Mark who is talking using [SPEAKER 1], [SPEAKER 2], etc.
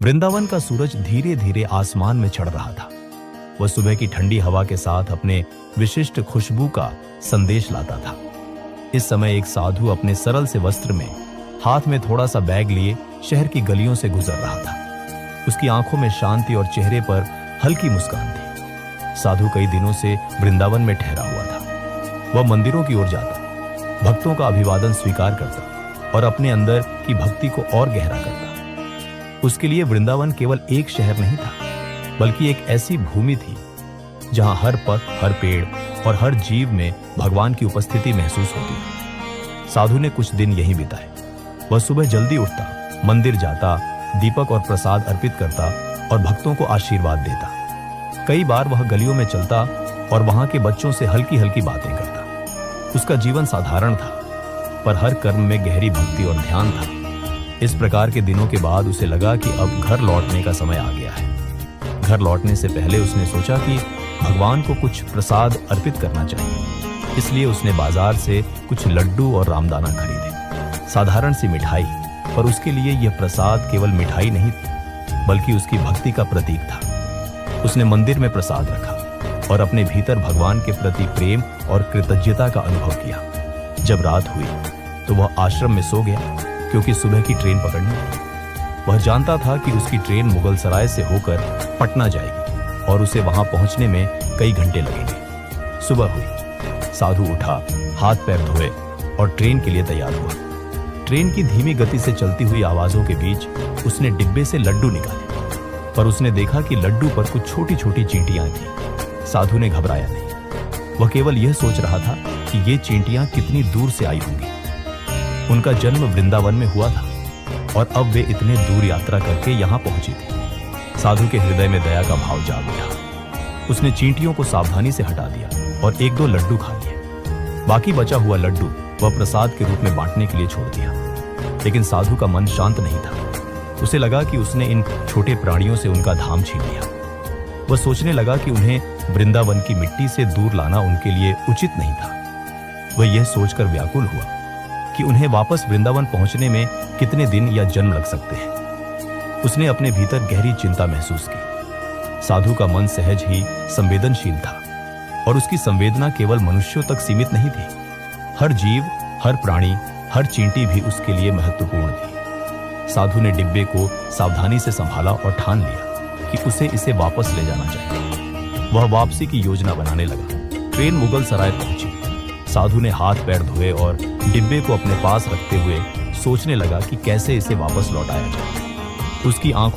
[SPEAKER 1] वृंदावन का सूरज धीरे धीरे आसमान में चढ़ रहा था। वह सुबह की ठंडी हवा के साथ अपने विशिष्ट खुशबू का संदेश लाता था। इस समय एक साधु अपने सरल से वस्त्र में, हाथ में थोड़ा सा बैग लिए शहर की गलियों से गुजर रहा था। उसकी आंखों में शांति और चेहरे पर हल्की मुस्कान थी। साधु कई दिनों से वृंदावन में ठहरा हुआ था। वह मंदिरों की ओर जाता, भक्तों का अभिवादन स्वीकार करता और अपने अंदर की भक्ति को और गहरा करता। उसके लिए वृंदावन केवल एक शहर नहीं था, बल्कि एक ऐसी भूमि थी जहां हर पथ, हर पेड़ और हर जीव में भगवान की उपस्थिति महसूस होती थी। साधु ने कुछ दिन यहीं बिताए। वह सुबह जल्दी उठता, मंदिर जाता, दीपक और प्रसाद अर्पित करता और भक्तों को आशीर्वाद देता। कई बार वह गलियों में चलता और वहां के बच्चों से हल्की हल्की बातें करता। उसका जीवन साधारण था, पर हर कर्म में गहरी भक्ति और ध्यान था। इस प्रकार के दिनों के बाद उसे लगा कि अब घर लौटने का समय आ गया है। घर लौटने से पहले उसने सोचा कि भगवान को कुछ प्रसाद अर्पित करना चाहिए। इसलिए उसने बाजार से कुछ लड्डू और रामदाना खरीदे। साधारण सी मिठाई, पर उसके लिए यह प्रसाद केवल मिठाई नहीं थी, बल्कि उसकी भक्ति का प्रतीक था। उसने मंदिर में प्रसाद रखा और अपने भीतर भगवान के प्रति प्रेम और कृतज्ञता का अनुभव किया। जब रात हुई तो वह आश्रम में सो गया, क्योंकि सुबह की ट्रेन पकड़नी थी। वह जानता था कि उसकी ट्रेन मुगल सराय से होकर पटना जाएगी और उसे वहां पहुंचने में कई घंटे लगेंगे। सुबह हुई, साधु उठा, हाथ पैर धोए और ट्रेन के लिए तैयार हुआ। ट्रेन की धीमी गति से चलती हुई आवाजों के बीच उसने डिब्बे से लड्डू निकाले, पर उसने देखा कि लड्डू पर कुछ छोटी छोटी चींटियां थीं। साधु ने घबराया नहीं। वह केवल यह सोच रहा था कि ये चींटियां कितनी दूर से आई होंगी। उनका जन्म वृंदावन में हुआ था और अब वे इतने दूर यात्रा करके यहां पहुंची थी। साधु के हृदय में दया का भाव जाग उठा। उसने चींटियों को सावधानी से हटा दिया और एक दो लड्डू खा लिए। बाकी बचा हुआ लड्डू वह प्रसाद के रूप में बांटने के लिए छोड़ दिया। लेकिन साधु का मन शांत नहीं था। उसे लगा कि उसने इन छोटे प्राणियों से उनका धाम छीन लिया। वह सोचने लगा कि उन्हें वृंदावन की मिट्टी से दूर लाना उनके लिए उचित नहीं था। वह यह सोचकर व्याकुल हुआ कि उन्हें वापस वृंदावन पहुंचने में कितने दिन या जन्म लग सकते हैं। उसने अपने भीतर गहरी चिंता महसूस की। साधु का मन सहज ही संवेदनशील था और उसकी संवेदना केवल मनुष्यों तक सीमित नहीं थी। हर जीव, हर प्राणी, हर चींटी भी उसके लिए महत्वपूर्ण थी। साधु ने डिब्बे को सावधानी से संभाला और ठान लिया कि उसे इसे वापस ले जाना चाहिए। वह वापसी की योजना बनाने लगा। ट्रेन मुगल सराय पहुंची। साधु ने हाथ पैर धोए और डिब्बे को अपने पास रखते हुए सोचने लगा कि कैसे इसे वापस लौटाया जाए। उसकी आंखों